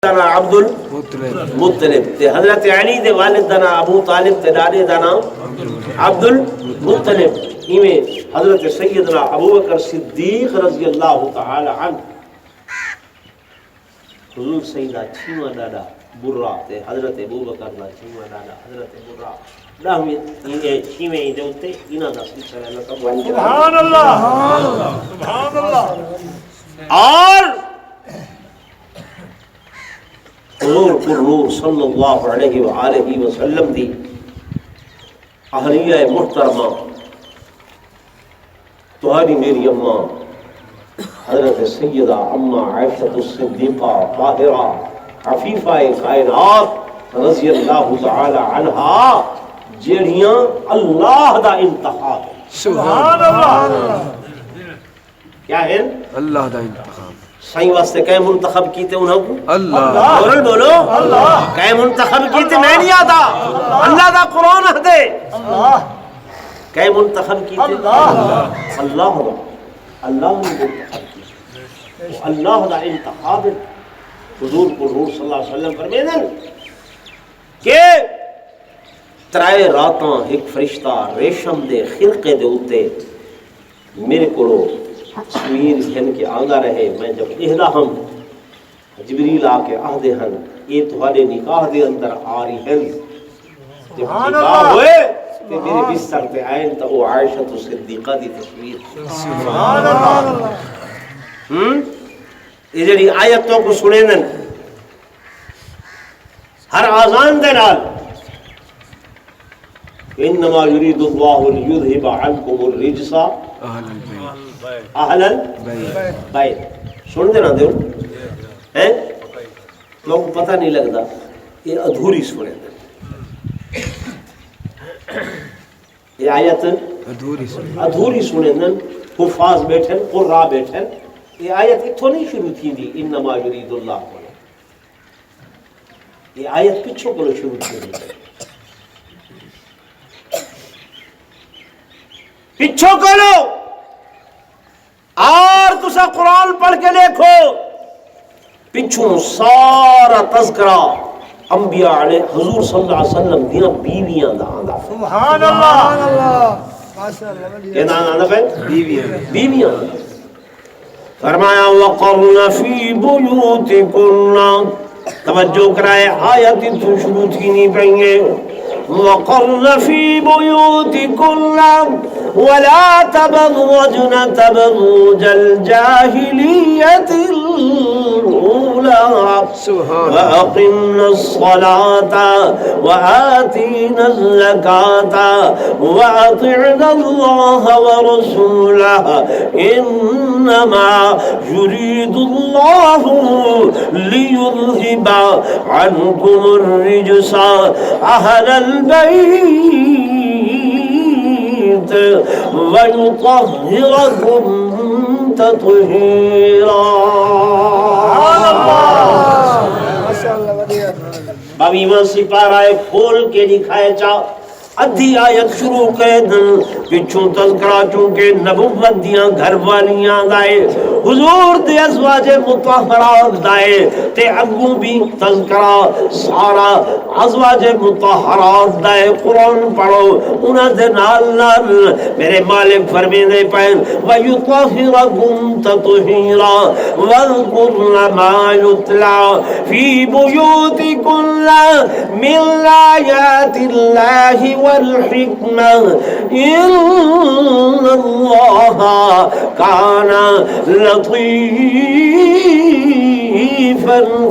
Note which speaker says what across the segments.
Speaker 1: عبد المطلب تے حضرت علی دے والد دا نام ابو طالب تے دادے دا نام عبد المطلب. ایویں حضرت سیدنا ابو بکر صدیق رضی اللہ تعالی عنہ حضور سیدہ چھیواں ڈاڈا برا تے حضرت ابو بکر دا چھیواں ڈاڈا حضرت برا ڈاہویں چھیویں دے اوتے انہاں دا سلسلہ نسب. سبحان اللہ سبحان اللہ. اور حضور پر نور صلی اللہ علیہ وآلہ وسلم دی اہلیہ محترمہ تمہاری میری اماں حضرت سیدہ اماں عائشہ الصدیقہ طاہرہ عفیفہ کائنات رضی اللہ تعالی عنہا جیڑیاں اللہ دا انتخاب ہے. سبحان اللہ. کیا ہے اللہ دا انتخاب. سائیں واسطے کہیں منتخب کیتے انہوں کو اللہ. بولو بولو اللہ. کہیں منتخب کیتے میں نہیں آتا اللہ دا قرآن ہدے اللہ. کہیں منتخب کیتے اللہ اللہ اللہ نے منتخب کیتے اللہ دا انتخاب. حضور کو نور صلی اللہ علیہ وسلم فرمیدن کہ ترائے راتاں ایک فرشتہ ریشم دے خرقے دے اتے میرے کو تصویر ہن کے آگا رہے. میں جب اہدا ہم جبریل آ کے آدھے ہن یہ تمہارے نکاح دے اندر آ رہی ہیں. جب نکاح ہوئے کہ میرے بستر پہ آئیں تو وہ عائشہ صدیقہ دی تصویر. سبحان اللہ. یہ جڑی آیتوں کو سنے نن ہر آزان دے نال انما یرید اللہ لیذھب عنکم الرجس اہل البیت. سن دینا دیو ہیں لوگ پتہ نہیں لگتا یہ ادھوری سنے دن یہ آیت ادھوری سنے دن. حفاظ بیٹھن قراء بیٹھن یہ آیت اتھو نہیں شروع تھی دی انما یرید اللہ کو. یہ آیت پچھو کو شروع تھی دی پچھو کو لو. اور تسا قرآن پڑھ کے دیکھو پچھوں سارا تذکرہ انبیاء علیہ حضور صلی اللہ علیہ وسلم دیاں بیویاں دا آندا. سبحان اللہ ماشاءاللہ. یہ دا آندا پہ بیویاں فرمایا وقرن فی بیوتکن. توجہ کرائے آیت تو شروع تھی نہیں پڑھیں. وقرن فی بیوتکن ولا تبرجن تبرج الجاہلیت الأولى وأقمنا الصلاة وآتينا الزكاة وأطعنا الله ورسوله إنما يريد الله ليذهب عنكم الرجس أهل البيت وَيُطَهِّرَكُمْ تَطْهِيرًا. باویواں سپارہ کھول کے دکھائے چاہ ادھی آیت شروع کرے دن پچھوں تذکرہ چونکہ نبوت دیاں گھر والیاں دائے حضور دے ازواج مطہرات دائے تے اگوں بھی تذکرہ سارا ازواج مطہرات دائے. قرآن پڑھو انہاں دے نال نال میرے مالک فرمیندے پین وَيُطَهِّرَكُمْ تَطْهِيرًا وَاذْكُرْنَ مَا يُتْلَى فِي بُيُوتِكُنَّ مِنْ آيَاتِ اللَّهِ والحکمہ ان اللہ کان لطیفا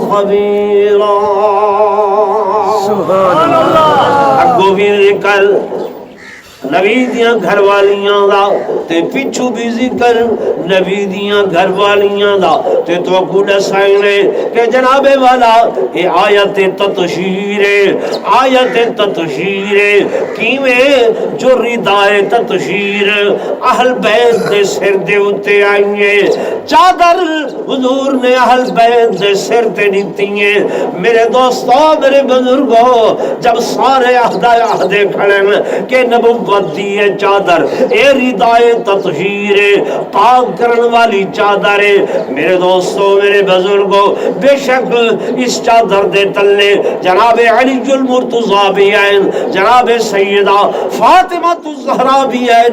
Speaker 1: خبیرا. سبحان اللہ. اگو بھی ذکر نبی دیاں گھر والیاں دا تے پچھو بھی ذکر نبی دیاں گھر والیاں دا تے تو کو دسائنے کہ جناب والا یہ آیت تطہیر آیت تطہیر کیویں جو ردائے تطہیر اہل بیت دے سر دے اتے آئیے چادر حضور نے اہل بیت دے سر تے دیتی ہیں. میرے دوستو میرے بزرگوں جب سارے عہدے کھڑے کہ نبوت نبوت دی ہے چادر، اے ردائے تطہیر پاک کرن والی چادر ہے۔ میرے دوستو میرے بزرگوں، بے شک اس چادر دے تلے جناب علی المرتضیٰ بھی ہیں، جناب سیدہ فاطمہ الزہرا بھی ہیں،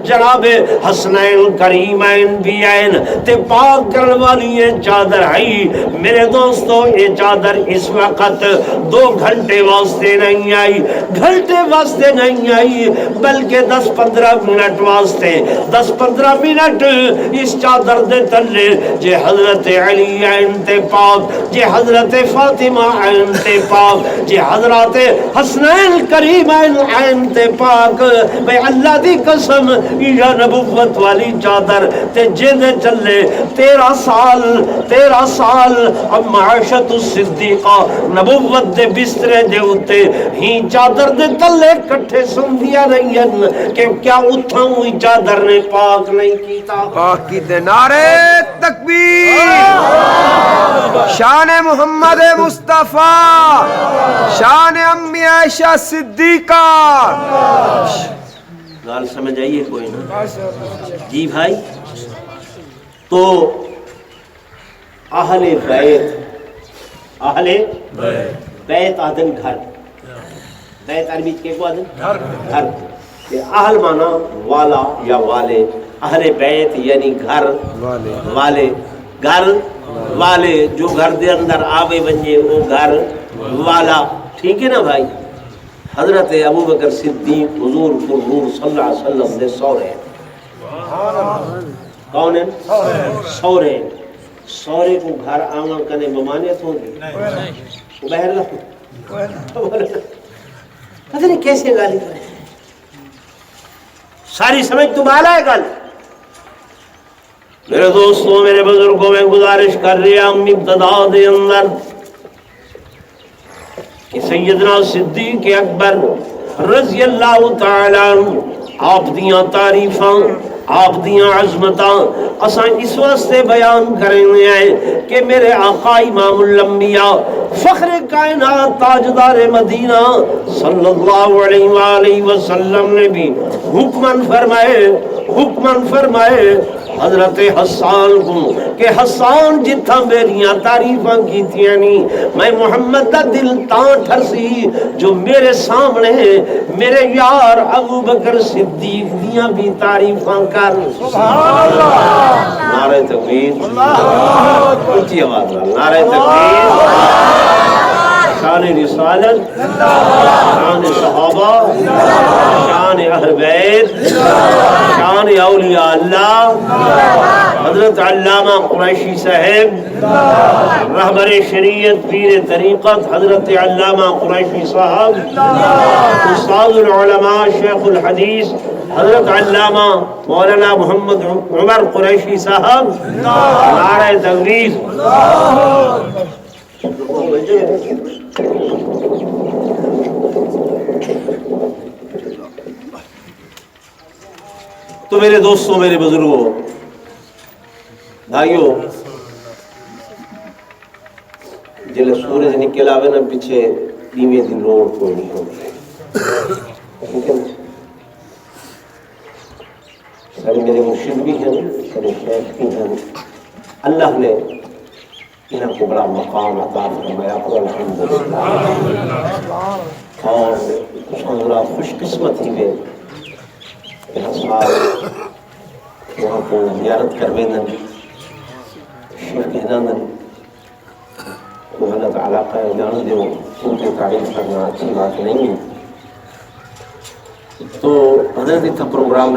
Speaker 1: جناب حسنین کریمین بھی ہیں، تے پاک کرن والی یہ چادر ہے۔ میرے دوستو یہ چادر اس وقت 2 گھنٹے واسطے نہیں آئی، گھنٹے واسطے نہیں آئی، بلکہ 10-15 منٹ واسطے، 10-15 منٹ اس چادر دے تلے جے حضرت علی انت پاک، جے حضرت فاطمہ انت پاک، جے حضرت حسنین کریمین انت پاک، بھئی اللہ دی قسم یہ نبوت والی چادر تے جے دے چلے 13 سال اب معاشت الصدیقہ نبوت دے بسترے دے اتے ہی چادر دے تلے کٹھے سندیا نہیں ہیں کہ کیا اتھا ہوئی چادر نے پاک نہیں کیتا۔
Speaker 2: پاک کی دے نعرے تکبیر، شان محمد مصطفیٰ، شان امی عائشہ صدیقہ۔
Speaker 1: گال سمجھ آئیے کوئی نا؟ جی بھائی، تو اہل بیت آدن گھر، بیت عربی کے کو آدن گھر، اہل مانا والا یا والے، اہل بیت یعنی گھر والے، گھر والے جو گھر دے اندر آوے بنجے وہ گھر والا، ٹھیک ہے نا بھائی۔ حضرت ابو بکر صدیق حضور پر نور صلی اللہ علیہ وسلم نے سورے ہیں، کون ہیں؟ سورے، سورے کو گھر آمن کرنے ممانعت ہوگی، وہ بہر لکھو پتہ نہیں کیسے گالی کریں، ساری سمجھ تو بالا ہے گل۔ میرے دوستوں میرے بزرگوں میں گزارش کر رہا ہوں ابتدا دے اندر کہ سیدنا صدیق اکبر رضی اللہ تعالیٰ عنہ آپ دیاں تعریفاں، آپ دیاں عظمتاں اساں اس واسطے بیان کریں ہیں کہ میرے آقا امام الانبیاء فخر کائنات تاجدار مدینہ صلی اللہ علیہ وآلہ وسلم نے بھی حکمن فرمائے حضرت حسان کو کہ حسان جتھا میریاں تعریفاں کی تھیانی میں محمد دا دل تاں ٹھرسی جو میرے سامنے میرے یار ابو بکر صدیق دیاں بھی تعریفاں کر۔ سبحان اللہ، نعرہ تکبیر، اونچی آواز نعرہ تکبیر، شان رسالت، شان صحابہ، شان اہل بیت، شان اولیاء اللہ، حضرت علامہ قریشی صاحب رہبر شریعت پیر طریقت حضرت علامہ قریشی صاحب، استاد العلماء شیخ الحدیث حضرت علامہ مولانا محمد عمر قریشی صاحب، نعرہ تکبیر۔ تو میرے دوستوں میرے بزرگوں بھائیوں، جلے سورج نکل آوے نا پیچھے دیوے دی لوڑ کوئی نہیں ہوگی۔ سارے میرے مرشد بھی ہیں، سارے شیخ بھی ہیں، اللہ نے انہاں کو بڑا مقام عطا فرمایا، الحمدللہ۔ اور بڑا خوش قسمت ہی میں وہاں کو زیارت کروے نن شیخ کہنا نن وہ اللہ تعالیٰ کا جان دے ان کی تعریف کرنا اچھی بات نہیں ہے۔ تو حضرت کا پروگرام